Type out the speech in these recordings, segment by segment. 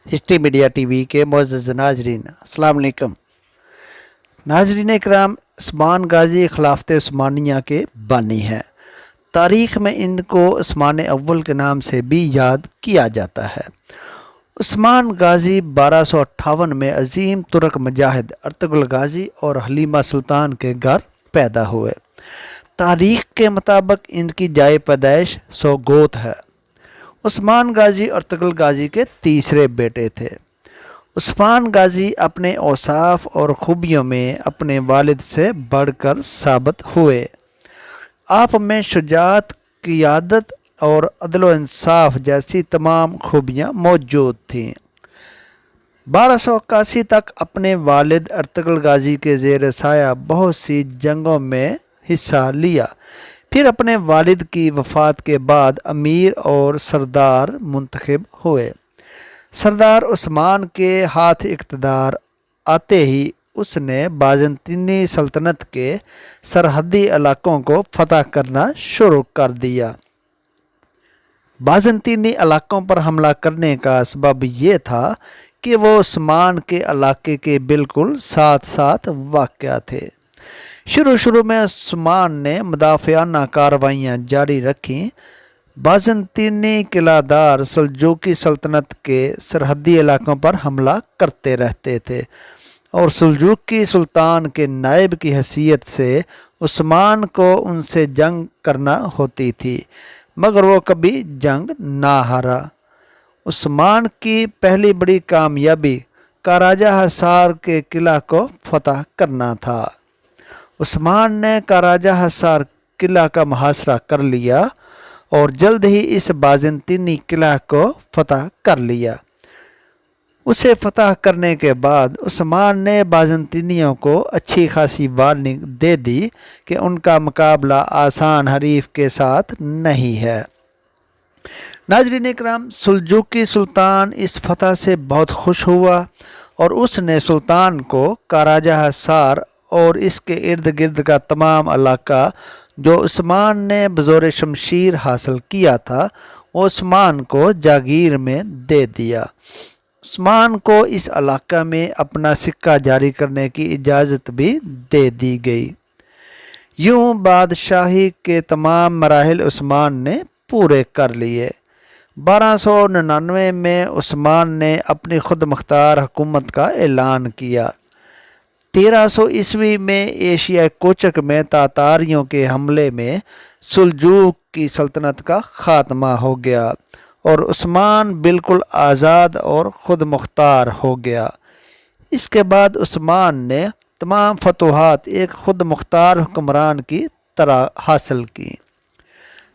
History media TV के मुअज़्ज़ज़ नाज़रीन, अस्सलाम वालेकुम। नाज़रीन इकराम, उस्मान गाज़ी खिलाफत उस्मानिया के बानी हैं। तारीख़ में इनको उस्मान अव्वल के नाम से भी याद किया जाता है। उस्मान गाज़ी 1258 में अजीम तुर्क मुजाहिद अर्तुगरुल गाज़ी और हलीमा सुल्तान के घर पैदा हुए। तारीख़ के मुताबिक इनकी जाए पैदाइश सोगोत है। उस्मान गाज़ी अर्तुगरुल गाज़ी के तीसरे बेटे थे। उस्मान गाज़ी अपने औसाफ और खूबियों में अपने वालिद से बढ़कर साबित हुए। आप में शुजाअत, क़ियादत और अदल व इंसाफ जैसी तमाम खूबियाँ मौजूद थीं। 1281 तक अपने वालिद अर्तुगरुल गाज़ी के ज़ेर साया बहुत सी जंगों में हिस्सा लिया। फिर अपने वालिद की वफ़ात के बाद अमीर और सरदार मुंतखब हुए। सरदार उस्मान के हाथ इक़्तिदार आते ही उसने बाज़ंतीनी सल्तनत के सरहदी इलाकों को फ़तह करना शुरू कर दिया। बाज़ंतीनी इलाकों पर हमला करने का सबब ये था कि वो उस्मान के इलाके के बिल्कुल साथ साथ वाक़या थे। शुरू में उस्मान ने मुदाफ़ियाना कार्रवाइयाँ जारी रखीं। बाज़ंतीनी किलादार सल्जूकी सल्तनत के सरहदी इलाकों पर हमला करते रहते थे और सल्जूकी सुल्तान के नायब की हैसियत से उस्मान को उनसे जंग करना होती थी, मगर वो कभी जंग ना हारा। उस्मान की पहली बड़ी कामयाबी काराजा हसार के किला को फतह करना था। उस्मान ने काराजा हसार किला का मुहासरा कर लिया और जल्द ही इस बाज़ंतीनी किला को फतह कर लिया। उसे फतह करने के बाद उस्मान ने बाज़ंतीनियों को अच्छी खासी वार्निंग दे दी कि उनका मुकाबला आसान हरीफ के साथ नहीं है। नाज़रीन इकराम, सल्जूकी सुल्तान इस फतह से बहुत खुश हुआ और उसने सुल्तान को काराजा हसार और इसके इर्द गिर्द का तमाम इलाका जो उस्मान ने बज़ोर शमशीर हासिल किया था, उस्मान को जागीर में दे दिया। उस्मान को इस इलाका में अपना सिक्का जारी करने की इजाज़त भी दे दी गई। यूँ बादशाही के तमाम मराहिल उस्मान ने पूरे कर लिए। 1299 में उस्मान ने अपनी खुद मुख्तार हुकूमत का ऐलान किया। 1300 ईस्वी में एशिया कोचक में तातारियों के हमले में सुल्जूक की सल्तनत का ख़ात्मा हो गया और उस्मान बिल्कुल आज़ाद और ख़ुद मुख्तार हो गया। इसके बाद उस्मान ने तमाम फतूहात एक ख़ुद मुख्तार हुक्मरान की तरह हासिल की।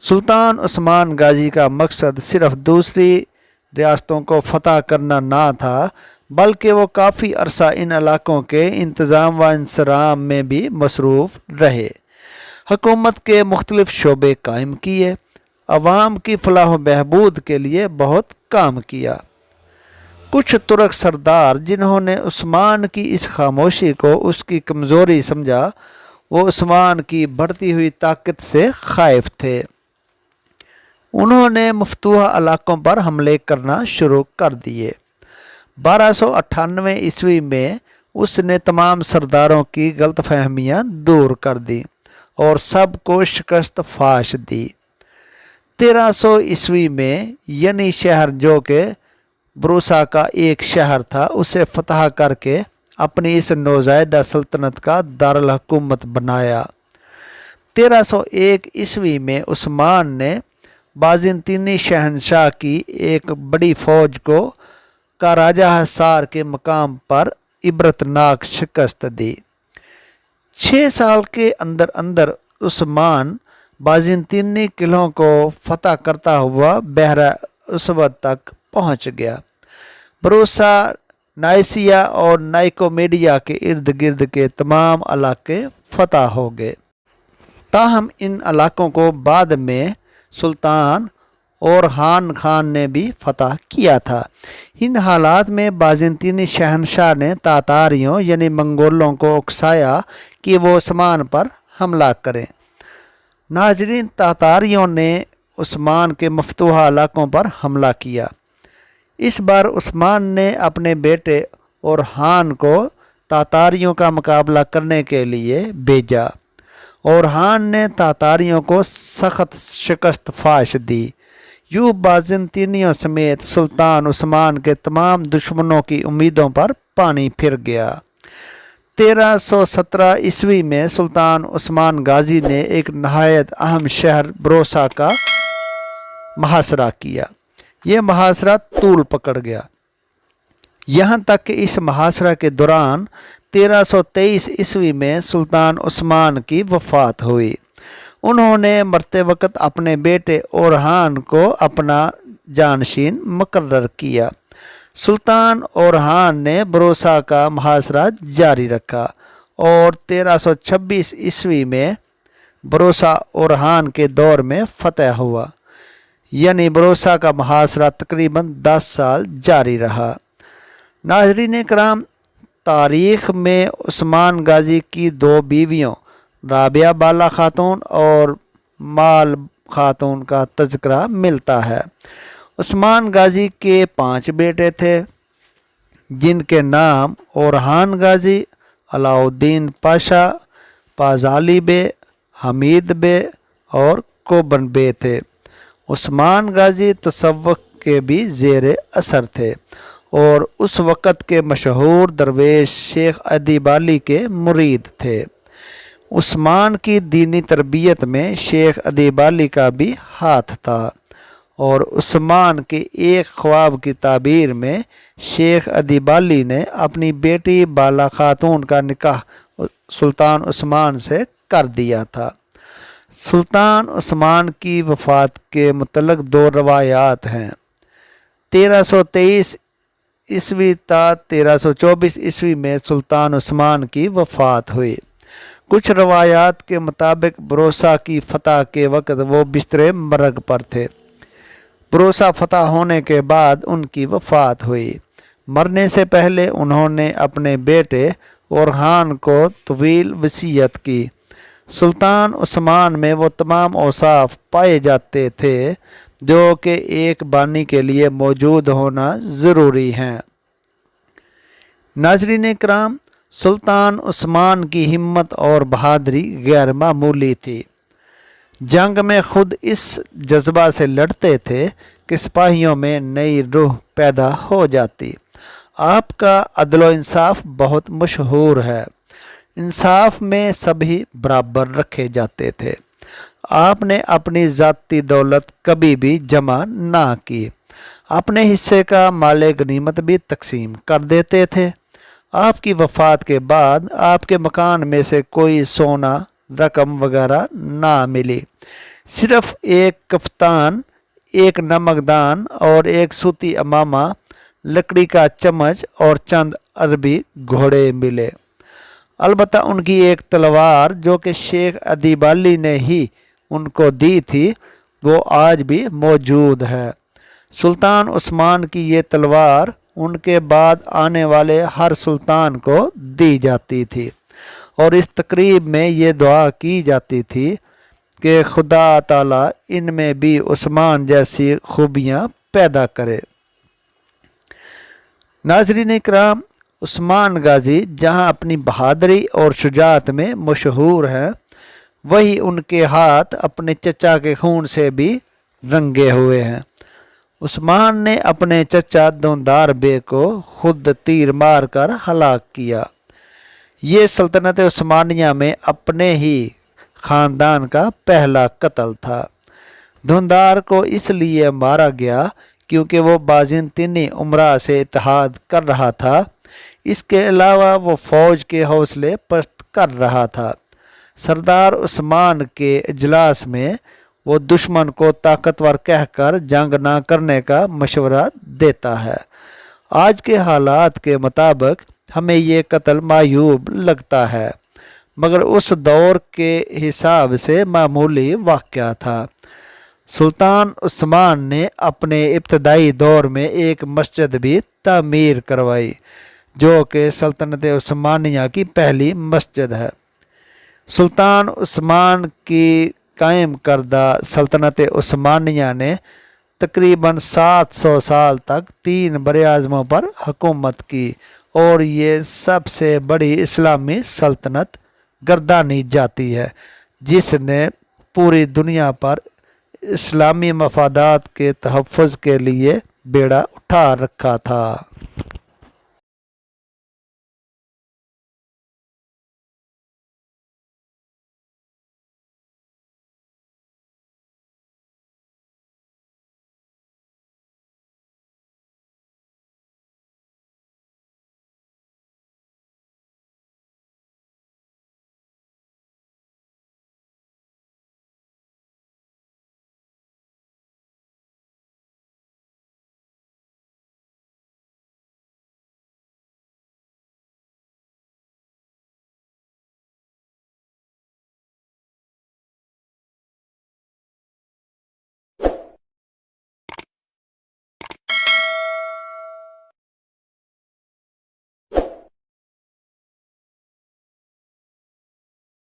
सुल्तान उस्मान गाज़ी का मकसद सिर्फ़ दूसरी रियासतों को फ़तह करना ना था, बल्कि वो काफ़ी अरसा इन इलाकों के इंतज़ाम व इंसराम में भी मसरूफ़ रहे। हुकूमत के मुख्तलिफ़ शोबे कायम किए, अवाम की फलाह व बहबूद के लिए बहुत काम किया। कुछ तुर्क सरदार जिन्होंने उस्मान की इस खामोशी को उसकी कमज़ोरी समझा, वो उस्मान की बढ़ती हुई ताकत से खाइफ थे। उन्होंने मफतूहा इलाकों पर हमले करना शुरू कर दिए। 1298 ईस्वी में उसने तमाम सरदारों की गलतफहमियाँ दूर कर दी और सबको शिकस्त फाश दी। 1300 ईस्वी में यनी शहर, जो कि ब्रूसा का एक शहर था, उसे फतह करके अपनी इस नौज़ायदा सल्तनत का दारुल हुकूमत बनाया। 1301 ईस्वी में उस्मान ने बाज़ंतीनी शहनशाह की एक बड़ी फ़ौज को काराजा हसार के मकाम पर इबरतनाक शिकस्त दी। 6 साल के अंदर अंदर उस्मान बाज़ंतीनी किलों को फतह करता हुआ बहरा उसवद तक पहुँच गया। ब्रूसा, नाइसिया और नाइकोमेडिया के इर्द गिर्द के तमाम इलाके फतह हो गए। ताहम इन इलाकों को बाद में सुल्तान ओरहान खान ने भी फतह किया था। इन हालात में बाज़ंतीनी शहनशाह ने तातारियों यानी मंगोलों को उकसाया कि वो उस्मान पर हमला करें। नाज़रीन, तातारियों ने उस्मान के मफतूहा इलाकों पर हमला किया। इस बार उस्मान ने अपने बेटे ओरहान को तातारियों का मुकाबला करने के लिए भेजा। ओरहान ने तातारियों को सख्त शिकस्त फाश दी। यूं बाज़ंतीनियों समेत सुल्तान उस्मान के तमाम दुश्मनों की उम्मीदों पर पानी फिर गया। 1317 ईस्वी में सुल्तान उस्मान गाजी ने एक नहायत अहम शहर बरोसा का मुहासरा किया। यह मुहासरा तूल पकड़ गया, यहाँ तक कि इस मुहासरा के दौरान 1323 ईस्वी में सुल्तान उस्मान की वफ़ात हुई। उन्होंने मरते वक्त अपने बेटे ओरहान को अपना जानशीन मुकर्रर किया। सुल्तान ओरहान ने बरोसा का मुहासरा जारी रखा और 1326 ईस्वी में बरोसा ओरहान के दौर में फतह हुआ, यानी बरोसा का मुहासरा तकरीबन 10 साल जारी रहा। नाज़रीन कराम, तारीख़ में उस्मान गाजी की दो बीवियों राबिया बाला खातून और माल खातून का तज़किरा मिलता है। उस्मान गाजी के 5 बेटे थे, जिनके नाम ओरहान गाजी, अलाउद्दीन पाशा, पाजाली बे, हमीद बे और कोबन बे थे। उस्मान गाजी तसव्वुफ़ के भी ज़ेर असर थे और उस वक़्त के मशहूर दरवेश शेख अदीब अली के मुरीद थे। उस्मान की दीनी तरबियत में शेख अदीब अली का भी हाथ था और उस्मान के एक ख्वाब की ताबीर में शेख अदीब अली ने अपनी बेटी बाला खातून का निकाह सुल्तान उस्मान से कर दिया था। सुल्तान उस्मान की वफ़ात के मुतल्लिक़ 2 रवायात हैं। 1323 ईस्वी ता 1324 ईस्वी में सुल्तान उस्मान की वफ़ात हुई। कुछ रवायात के मुताबिक बरोसा की फ़तह के वक़्त वो बिस्तरे मरग पर थे। बरोसा फ़तह होने के बाद उनकी वफ़ात हुई। मरने से पहले उन्होंने अपने बेटे ओरहान को तवील वसीयत की। सुल्तान उस्मान में वो तमाम औसाफ पाए जाते थे जो कि एक बानी के लिए मौजूद होना ज़रूरी हैं। नाज़रीन कराम, सुल्तान उस्मान की हिम्मत और बहादुरी गैर मामूली थी। जंग में खुद इस जज्बा से लड़ते थे कि सिपाहियों में नई रूह पैदा हो जाती। आपका अदल इंसाफ बहुत मशहूर है। इंसाफ में सभी बराबर रखे जाते थे। आपने अपनी ज़ाती दौलत कभी भी जमा ना की। अपने हिस्से का माले गनीमत भी तकसीम कर देते थे। आपकी वफ़ात के बाद आपके मकान में से कोई सोना रकम वगैरह ना मिली। सिर्फ़ एक कफ्तान, एक नमकदान और एक सूती अमामा, लकड़ी का चम्मच और चंद अरबी घोड़े मिले। अलबत्ता उनकी एक तलवार जो कि शेख अदीब अली ने ही उनको दी थी, वो आज भी मौजूद है। सुल्तान उस्मान की ये तलवार उनके बाद आने वाले हर सुल्तान को दी जाती थी और इस तकरीब में ये दुआ की जाती थी कि खुदा ताला इनमें भी उस्मान जैसी खूबियाँ पैदा करे। नाज़रीन कराम, उस्मान गाजी जहाँ अपनी बहादुरी और शुजाअत में मशहूर हैं, वही उनके हाथ अपने चचा के खून से भी रंगे हुए हैं। उस्मान ने अपने चचा दोंदार बे को खुद तीर मार कर हलाक किया। ये सल्तनत उस्मानिया में अपने ही ख़ानदान का पहला कत्ल था। धुंदार को इसलिए मारा गया क्योंकि वो बाज़ंतीनी उमरा से इत्तेहाद कर रहा था। इसके अलावा वो फ़ौज के हौसले पस्त कर रहा था। सरदार उस्मान के इजलास में वो दुश्मन को ताकतवर कहकर जंग ना करने का मशवरा देता है। आज के हालात के मुताबिक हमें ये कत्ल मायूब लगता है, मगर उस दौर के हिसाब से मामूली वाक़या था। सुल्तान उस्मान ने अपने इब्तदाई दौर में एक मस्जिद भी तामीर करवाई, जो कि सल्तनत उस्मानिया की पहली मस्जिद है। सुल्तान उस्मान की कायम करदा सल्तनत उस्मानिया ने तकरीबन 700 साल तक 3 बरे-आज़मों पर हुकूमत की और ये सबसे बड़ी इस्लामी सल्तनत गर्दानी जाती है जिसने पूरी दुनिया पर इस्लामी मफादात के तहफ़्फ़ुज़ के लिए बेड़ा उठा रखा था।